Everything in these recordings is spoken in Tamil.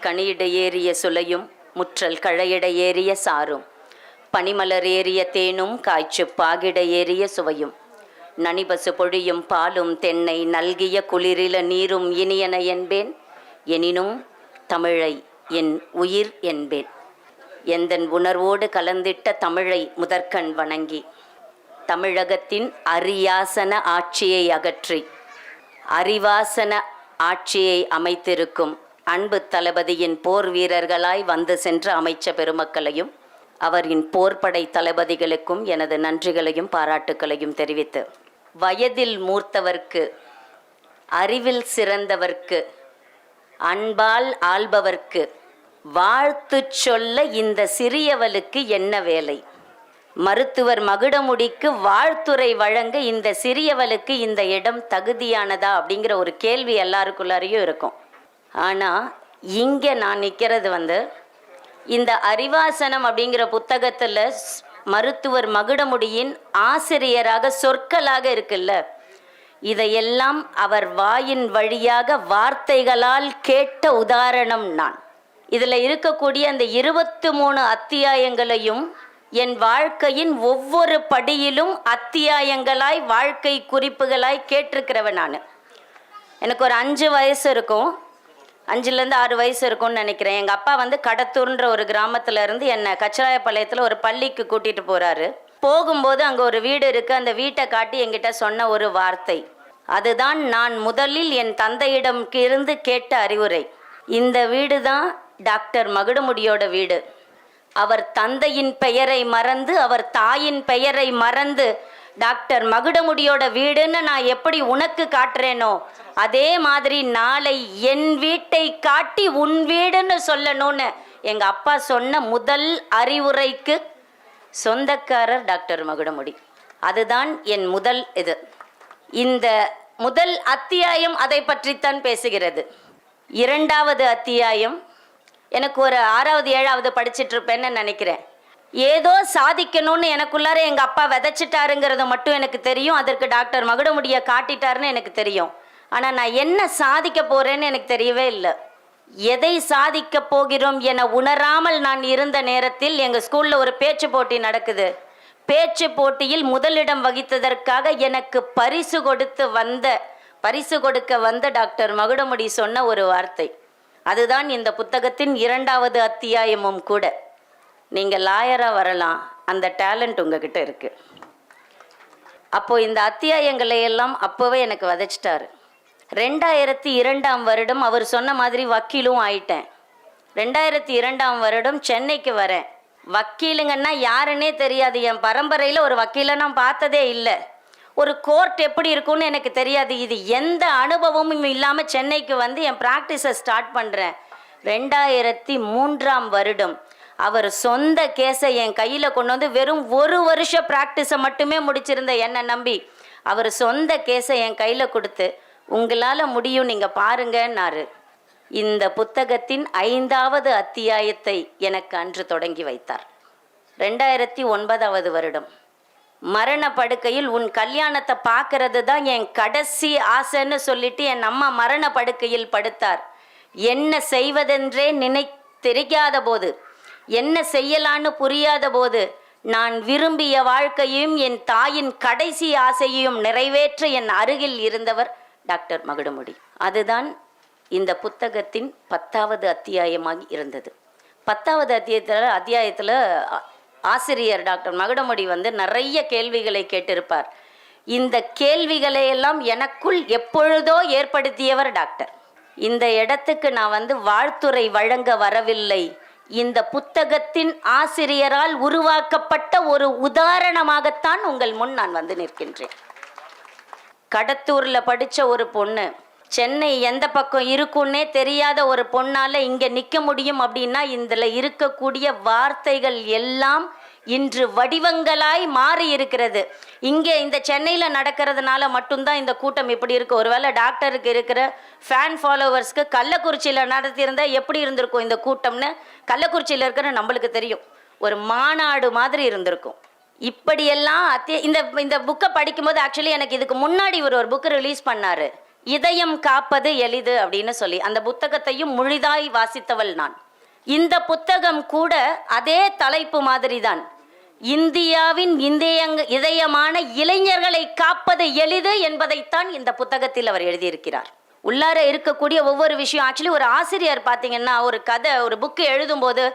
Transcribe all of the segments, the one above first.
கனியிட ஏறிய சுளையும் முற்றல் கழையிட ஏறிய சாரும் பனிமலர் ஏறிய தேனும் காய்ச்சு பாகிட ஏறிய சுவையும் நனிபசு பொழியும் பாலும் தென்னை நல்கிய குளிரில நீரும் இனியன என்பேன். எனினும் தமிழை என் உயிர் என்பேன். எந்தன் உணர்வோடு கலந்திட்ட தமிழை முதற்கண் வணங்கி தமிழகத்தின் அரியாசன ஆட்சியை அகற்றி அறிவாசன ஆட்சியை அமைத்திருக்கும் அன்பு தளபதியின் போர் வீரர்களாய் வந்து சென்ற அமைச்ச பெருமக்களையும் அவரின் போர்படை தளபதிகளுக்கும் எனது நன்றிகளையும் பாராட்டுக்களையும் தெரிவித்து, வயதில் மூர்த்தவர்க்கு, அறிவில் சிறந்தவர்க்கு, அன்பால் ஆள்பவர்க்கு வாழ்த்து சொல்ல இந்த சிறியவளுக்கு என்ன வேலை? மருத்துவர் மகுடமுடிக்கு வாழ்த்துரை வழங்க இந்த சிறியவளுக்கு இந்த இடம் தகுதியானதா அப்படிங்கிற ஒரு கேள்வி எல்லாருக்குள்ளாரையும் இருக்கும். ஆனால் இங்கே நான் நிற்கிறது இந்த அறிவாசனம் அப்படிங்கிற புத்தகத்தில் மருத்துவர் மகுடமுடியின் ஆசிரியராக சொற்களாக இருக்குல்ல, இதையெல்லாம் அவர் வாயின் வழியாக வார்த்தைகளால் கேட்ட உதாரணம் நான். இதில் இருக்கக்கூடிய அந்த 23 அத்தியாயங்களையும் என் வாழ்க்கையின் ஒவ்வொரு படியிலும் அத்தியாயங்களாய் வாழ்க்கை குறிப்புகளாய் கேட்டிருக்கிறவன் நான். எனக்கு ஒரு 5 வயசு இருக்கும், 5லேருந்து 6 வயசு இருக்கும்னு நினைக்கிறேன். எங்கள் அப்பா கடத்தூர்ன்ற ஒரு கிராமத்தில் இருந்து என்னை கச்சராயப்பாளையத்தில் ஒரு பள்ளிக்கு கூட்டிகிட்டு போகிறாரு. போகும்போது அங்கே ஒரு வீடு இருக்குது. அந்த வீட்டை காட்டி என்கிட்ட சொன்ன ஒரு வார்த்தை, அதுதான் நான் முதலில் என் தந்தையிடம் இருந்து கேட்ட அறிவுரை. இந்த வீடு தான் டாக்டர் மகுடமுடியோட வீடு. அவர் தந்தையின் பெயரை மறந்து, அவர் தாயின் பெயரை மறந்து டாக்டர் மகுடமுடியோட வீடுன்னு நான் எப்படி உனக்கு காட்டுறேனோ அதே மாதிரி நாளை என் வீட்டை காட்டி உன் வீடுன்னு சொல்லணும்னு எங்கள் அப்பா சொன்ன முதல் அறிவுரைக்கு சொந்தக்காரர் டாக்டர் மகுடமுடி. அதுதான் என் முதல் இது. இந்த முதல் அத்தியாயம் அதை பற்றித்தான் பேசுகிறது. 2வது அத்தியாயம் எனக்கு ஒரு 6வது 7வது படிச்சுட்டு இருப்பேன்னு நினைக்கிறேன். ஏதோ சாதிக்கணும்னு எனக்குள்ளார எங்கள் அப்பா விதைச்சிட்டாருங்கிறது மட்டும் எனக்கு தெரியும். அதற்கு டாக்டர் மகுடமுடியை காட்டிட்டாருன்னு எனக்கு தெரியும். ஆனால் நான் என்ன சாதிக்க போகிறேன்னு எனக்கு தெரியவே இல்லை. எதை சாதிக்க போகிறோம் என உணராமல் நான் இருந்த நேரத்தில் எங்கள் ஸ்கூலில் ஒரு பேச்சு போட்டி நடக்குது. பேச்சு போட்டியில் முதலிடம் வகித்ததற்காக எனக்கு பரிசு கொடுக்க வந்த டாக்டர் மகுடமுடி சொன்ன ஒரு வார்த்தை, அதுதான் இந்த புத்தகத்தின் 2வது அத்தியாயமும் கூட. நீங்கள் லாயராக வரலாம், அந்த டேலண்ட் உங்ககிட்ட இருக்குது. அப்போது இந்த அத்தியாயங்களை எல்லாம் அப்போவே எனக்கு விதைச்சிட்டாரு. 2002ஆம் வருடம் அவர் சொன்ன மாதிரி வக்கீலும் ஆயிட்டேன். 2002ஆம் வருடம் சென்னைக்கு வரேன். வக்கீலுங்கன்னா யாருன்னே தெரியாது. என் பரம்பரையில் ஒரு வக்கீலை நான் பார்த்ததே இல்லை. ஒரு கோர்ட் எப்படி இருக்கும்னு எனக்கு தெரியாது. இது எந்த அனுபவமும் இல்லாமல் சென்னைக்கு வந்து என் ப்ராக்டிஸை ஸ்டார்ட் பண்ணுறேன். 2003ஆம் வருடம் அவர் சொந்த கேஸை என் கையில் கொண்டு வந்து வெறும் 1 வருஷ ப்ராக்டிஸை மட்டுமே முடிச்சிருந்த என்னை நம்பி அவர் சொந்த கேஸை என் கையில் கொடுத்து, உங்களால் முடியும், நீங்கள் பாருங்கன்னாரு. இந்த புத்தகத்தின் 5வது அத்தியாயத்தை எனக்கு அன்று தொடங்கி வைத்தார். 2009வது வருடம் மரண படுக்கையில் உன் கல்யாணத்தை பார்க்கறது தான் என் கடைசி ஆசைன்னு சொல்லிட்டு என் அம்மா மரண படுக்கையில் படுத்தார். என்ன செய்வதென்றே தெரியாத போது, என்ன செய்யலான்னு புரியாத போது, நான் விரும்பிய வாழ்க்கையும் என் தாயின் கடைசி ஆசையையும் நிறைவேற்ற என் அருகில் இருந்தவர் டாக்டர் மகுடமுடி. அதுதான் இந்த புத்தகத்தின் 10வது அத்தியாயமாக இருந்தது. 10வது அத்தியாயத்தில் ஆசிரியர் டாக்டர் மகுடமுடி நிறைய கேள்விகளை கேட்டிருப்பார். இந்த கேள்விகளையெல்லாம் எனக்குள் எப்பொழுதோ ஏற்படுத்தியவர் டாக்டர். இந்த இடத்துக்கு நான் வாழ்த்துரை வழங்க வரவில்லை. இந்த புத்தகத்தின் ஆசிரியரால் உருவாக்கப்பட்ட ஒரு உதாரணமாகத்தான் உங்கள் முன் நான் நிற்கின்றேன். கடத்தூரில் படித்த ஒரு பொண்ணு, சென்னை எந்த பக்கம் இருக்குன்னே தெரியாத ஒரு பொண்ணால் இங்கே நிற்க முடியும் அப்படின்னா இதில் இருக்கக்கூடிய வார்த்தைகள் எல்லாம் இன்று வடிவங்களாய் மாறி இருக்கிறது. இங்கே இந்த சென்னையில் நடக்கிறதுனால மட்டும்தான் இந்த கூட்டம் இப்படி இருக்குது. ஒருவேளை டாக்டருக்கு இருக்கிற ஃபேன் ஃபாலோவர்ஸ்க்கு கள்ளக்குறிச்சியில் நடத்தியிருந்தால் எப்படி இருந்திருக்கும் இந்த கூட்டம்னு கள்ளக்குறிச்சியில் இருக்கிற நம்மளுக்கு தெரியும். ஒரு மாநாடு மாதிரி இருந்திருக்கும். இப்படியெல்லாம் இந்த புக்கை படிக்கும்போது ஆக்சுவலி எனக்கு இதுக்கு முன்னாடி ஒரு புக்கு ரிலீஸ் பண்ணார். இதயம் காப்பது எளிது அப்படின்னு சொல்லி அந்த புத்தகத்தையும் முழுதாய் வாசித்தவள் நான். இந்த புத்தகம் கூட அதே தலைப்பு மாதிரி தான். இந்தியாவின் இதயமான இளைஞர்களை காப்பது எளிது என்பதைத்தான் இந்த புத்தகத்தில் அவர் எழுதியிருக்கிறார். உள்ளார இருக்கக்கூடிய ஒவ்வொரு விஷயம், ஆக்சுவலி ஒரு ஆசிரியர் பார்த்தீங்கன்னா ஒரு கதை ஒரு புக்கு எழுதும்போது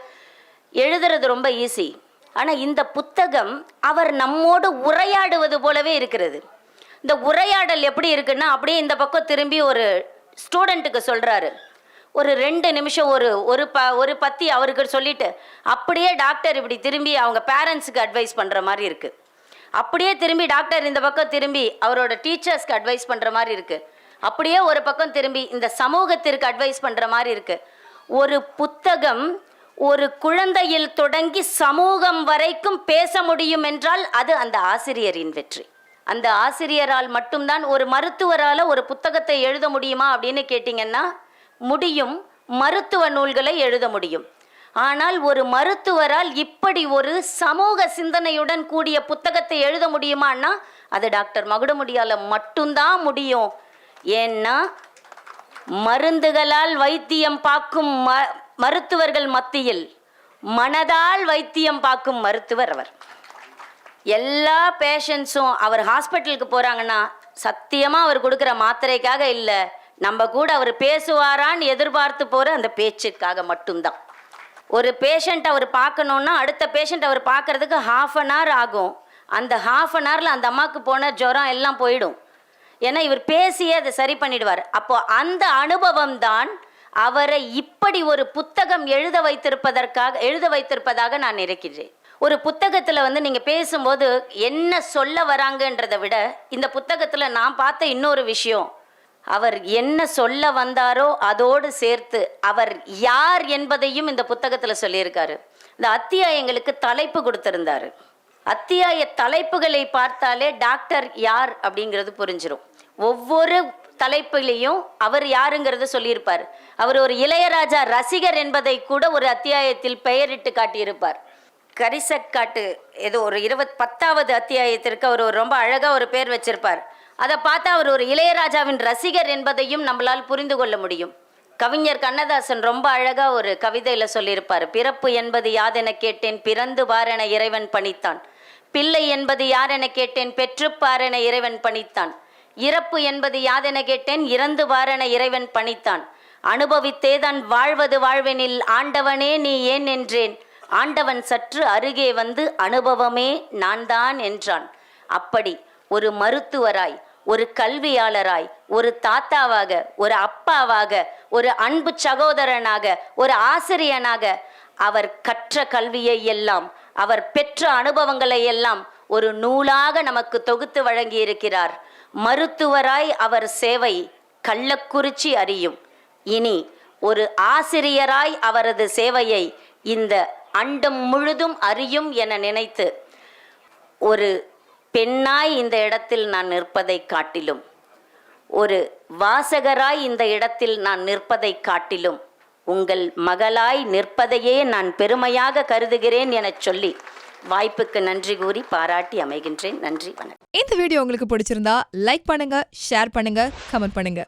எழுதுறது ரொம்ப ஈஸி. ஆனால் இந்த புத்தகம் அவர் நம்மோடு உரையாடுவது போலவே இருக்கிறது. இந்த உரையாடல் எப்படி இருக்குன்னா, அப்படியே இந்த பக்கம் திரும்பி ஒரு ஸ்டூடெண்ட்டுக்கு சொல்கிறாரு, ஒரு 2 நிமிஷம் ஒரு பத்தி அவருக்கு சொல்லிட்டு அப்படியே டாக்டர் இப்படி திரும்பி அவங்க பேரண்ட்ஸுக்கு அட்வைஸ் பண்ணுற மாதிரி இருக்குது. அப்படியே திரும்பி டாக்டர் இந்த பக்கம் திரும்பி அவரோட டீச்சர்ஸ்க்கு அட்வைஸ் பண்ணுற மாதிரி இருக்குது. அப்படியே ஒரு பக்கம் திரும்பி இந்த சமூகத்திற்கு அட்வைஸ் பண்ணுற மாதிரி இருக்குது. ஒரு புத்தகம் ஒரு குழந்தையில் தொடங்கி சமூகம் வரைக்கும் பேச முடியும் என்றால் அது அந்த ஆசிரியரின் வெற்றி. அந்த ஆசிரியரால் மட்டும்தான். ஒரு மருத்துவரால் ஒரு புத்தகத்தை எழுத முடியுமா அப்படின்னு கேட்டிங்கன்னா முடியும். மருத்துவ நூல்களை எழுத முடியும். ஆனால் ஒரு மருத்துவரால் இப்படி ஒரு சமூக சிந்தனையுடன் கூடிய புத்தகத்தை எழுத முடியுமான்னா அது டாக்டர் மகுடமுடியால் மட்டும்தான் முடியும். ஏன்னா மருந்துகளால் வைத்தியம் பார்க்கும் மருத்துவர்கள் மத்தியில் மனதால் வைத்தியம் பார்க்கும் மருத்துவர் அவர். எல்லா பேஷண்ட்ஸும் அவர் ஹாஸ்பிட்டலுக்கு போகிறாங்கன்னா சத்தியமாக அவர் கொடுக்குற மாத்திரைக்காக இல்லை, நம்ம கூட அவர் பேசுவாரான்னு எதிர்பார்த்து போகிற அந்த பேச்சுக்காக மட்டும்தான். ஒரு பேஷண்ட் அவர் பார்க்கணுன்னா அடுத்த பேஷண்ட் அவர் பார்க்குறதுக்கு 1/2 அன் ஹவர் ஆகும். அந்த 1/2 அன் ஹவரில் அந்த அம்மாவுக்கு போன ஜுரம் எல்லாம் போயிடும். ஏன்னா இவர் பேசியே அதை சரி பண்ணிடுவார். அப்போ அந்த அனுபவம் தான் அவரை இப்படி ஒரு புத்தகம் எழுத வைத்திருப்பதாக நான் நினைக்கிறேன். ஒரு புத்தகத்தில் நீங்கள் பேசும்போது என்ன சொல்ல வராங்கன்றதை விட இந்த புத்தகத்தில் நான் பார்த்த இன்னொரு விஷயம், அவர் என்ன சொல்ல வந்தாரோ அதோடு சேர்த்து அவர் யார் என்பதையும் இந்த புத்தகத்தில் சொல்லியிருக்காரு. இந்த அத்தியாயங்களுக்கு தலைப்பு கொடுத்திருந்தாரு. அத்தியாய தலைப்புகளை பார்த்தாலே டாக்டர் யார் அப்படிங்கிறது புரிஞ்சிடும். ஒவ்வொரு தலைப்புலையும் அவர் யாருங்கிறத சொல்லியிருப்பார். அவர் ஒரு இளையராஜா ரசிகர் என்பதை கூட ஒரு அத்தியாயத்தில் பெயரிட்டு காட்டியிருப்பார். கரிசக்காட்டு ஏதோ ஒரு 10வது அத்தியாயத்திற்கு அவர் ரொம்ப அழகாக ஒரு பேர் வச்சிருப்பார். அதை பார்த்தா அவர் ஒரு இளையராஜாவின் ரசிகர் என்பதையும் நம்மளால் புரிந்து கொள்ள முடியும். கவிஞர் கண்ணதாசன் ரொம்ப அழகாக ஒரு கவிதையில் சொல்லியிருப்பார். பிறப்பு என்பது யாதென கேட்டேன், பிறந்து பாரென இறைவன் பணித்தான். பிள்ளை என்பது யாரென கேட்டேன், பெற்று பாரென இறைவன் பணித்தான். இறப்பு என்பது யாதென கேட்டேன், இறந்து பாரென இறைவன் பணித்தான். அனுபவித்தேதான் வாழ்வது வாழ்வெனில் ஆண்டவனே நீ ஏன் என்றேன், ஆண்டவன் சற்று அருகே வந்து அனுபவமே நான் தான் என்றான். அப்படி ஒரு மருத்துவராய், ஒரு கல்வியாளராய், ஒரு தாத்தாவாக, ஒரு அப்பாவாக, ஒரு அன்பு சகோதரனாக, ஒரு ஆசிரியனாக அவர் கற்ற கல்வியை எல்லாம், அவர் பெற்ற அனுபவங்களை எல்லாம் ஒரு நூலாக நமக்கு தொகுத்து வழங்கி இருக்கிறார். மருத்துவராய் அவர் சேவை கள்ளக்குறிச்சி அறியும். இனி ஒரு ஆசிரியராய் அவரது சேவையை இந்த அண்டம் முழுதும் அறியும் என நினைத்து, ஒரு பெண்ணாய் இந்த இடத்தில் நான் நிற்பதை காட்டிலும், ஒரு வாசகராய் இந்த இடத்தில் நான் நிற்பதை காட்டிலும், உங்கள் மகளாய் நிற்பதையே நான் பெருமையாக கருதுகிறேன் என சொல்லி வாய்ப்புக்கு நன்றி கூறி பாராட்டி அமைகின்றேன். நன்றி, வணக்கம். இந்த வீடியோ உங்களுக்கு பிடிச்சிருந்தா லைக் பண்ணுங்க, ஷேர் பண்ணுங்க, கமெண்ட் பண்ணுங்க.